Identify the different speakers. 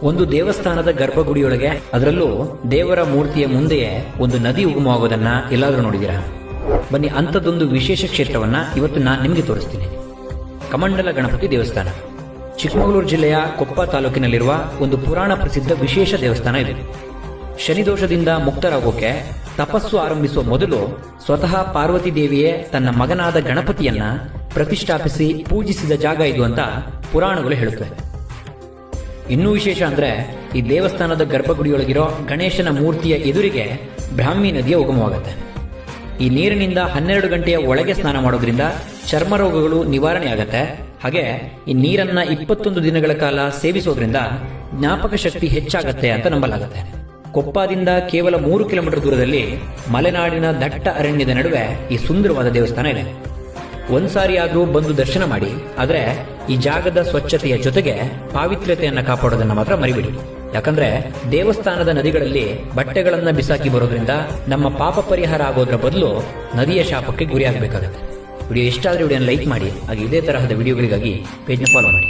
Speaker 1: ಒಂದು ದೇವಸ್ಥಾನದ ಗರ್ಭಗುಡಿಯೊಳಗೆ, ಅದರಲ್ಲೂ ದೇವರ ಮೂರ್ತಿಯ ಮುಂದೆಯೇ ಒಂದು ನದಿ ಉಗಮವಾಗೋದನ್ನ ಎಲ್ಲಾದರೂ ನೋಡಿದ್ದೀರಾ? ಬನ್ನಿ, ಅಂಥದ್ದೊಂದು ವಿಶೇಷ ಕ್ಷೇತ್ರವನ್ನ ಇವತ್ತು ನಾನು ನಿಮಗೆ ತೋರಿಸ್ತೀನಿ. ಕಮಂಡಲ ಗಣಪತಿ ದೇವಸ್ಥಾನ ಚಿಕ್ಕಮಗಳೂರು ಜಿಲ್ಲೆಯ ಕೊಪ್ಪ ತಾಲೂಕಿನಲ್ಲಿರುವ ಒಂದು ಪುರಾಣ ಪ್ರಸಿದ್ಧ ವಿಶೇಷ ದೇವಸ್ಥಾನ ಇದು. ಶನಿದೋಷದಿಂದ ಮುಕ್ತರಾಗೋಕೆ ತಪಸ್ಸು ಆರಂಭಿಸುವ ಮೊದಲು ಸ್ವತಃ ಪಾರ್ವತಿ ದೇವಿಯೇ ತನ್ನ ಮಗನಾದ ಗಣಪತಿಯನ್ನ ಪ್ರತಿಷ್ಠಾಪಿಸಿ ಪೂಜಿಸಿದ ಜಾಗ ಇದು ಅಂತ ಪುರಾಣಗಳು ಹೇಳುತ್ತವೆ. ಇನ್ನೂ ವಿಶೇಷ ಅಂದ್ರೆ, ಈ ದೇವಸ್ಥಾನದ ಗರ್ಭಗುಡಿಯೊಳಗಿರೋ ಗಣೇಶನ ಮೂರ್ತಿಯ ಎದುರಿಗೆ ಬ್ರಾಹ್ಮಿ ನದಿಯ ಉಗಮವಾಗುತ್ತೆ. ಈ ನೀರಿನಿಂದ 12 ಗಂಟೆಯ ಒಳಗೆ ಸ್ನಾನ ಮಾಡೋದ್ರಿಂದ ಚರ್ಮ ರೋಗಗಳು ನಿವಾರಣೆ ಆಗತ್ತೆ. ಹಾಗೆ ಈ ನೀರನ್ನ 21 ದಿನಗಳ ಕಾಲ ಸೇವಿಸೋದ್ರಿಂದ ಜ್ಞಾಪಕ ಶಕ್ತಿ ಹೆಚ್ಚಾಗತ್ತೆ ಅಂತ ನಂಬಲಾಗುತ್ತೆ. ಕೊಪ್ಪದಿಂದ ಕೇವಲ 3 ಕಿಲೋಮೀಟರ್ ದೂರದಲ್ಲಿ ಮಲೆನಾಡಿನ ದಟ್ಟ ಅರಣ್ಯದ ನಡುವೆ ಈ ಸುಂದರವಾದ ದೇವಸ್ಥಾನ ಇದೆ. ಒಂದ್ಸಾರಿ ಆದ್ರೂ ಬಂದು ದರ್ಶನ ಮಾಡಿ. ಆದ್ರೆ ಈ ಜಾಗದ ಸ್ವಚ್ಛತೆಯ ಜೊತೆಗೆ ಪಾವಿತ್ರ್ಯತೆಯನ್ನ ಕಾಪಾಡೋದನ್ನ ಮಾತ್ರ ಮರಿಬೇಡಿ. ಯಾಕಂದ್ರೆ ದೇವಸ್ಥಾನದ ನದಿಗಳಲ್ಲಿ ಬಟ್ಟೆಗಳನ್ನ ಬಿಸಾಕಿ ಬರೋದ್ರಿಂದ ನಮ್ಮ ಪಾಪ ಪರಿಹಾರ ಆಗೋದ್ರ ಬದಲು ನದಿಯ ಶಾಪಕ್ಕೆ ಗುರಿಯಾಗಬೇಕಾಗುತ್ತೆ. ವಿಡಿಯೋ ಇಷ್ಟ ಆದ್ರೆ ವಿಡಿಯೋನ ಲೈಕ್ ಮಾಡಿ. ಹಾಗೆ ಇದೇ ತರಹದ ವಿಡಿಯೋಗಳಿಗಾಗಿ ಪೇಜ್ನ ಫಾಲೋ ಮಾಡಿ.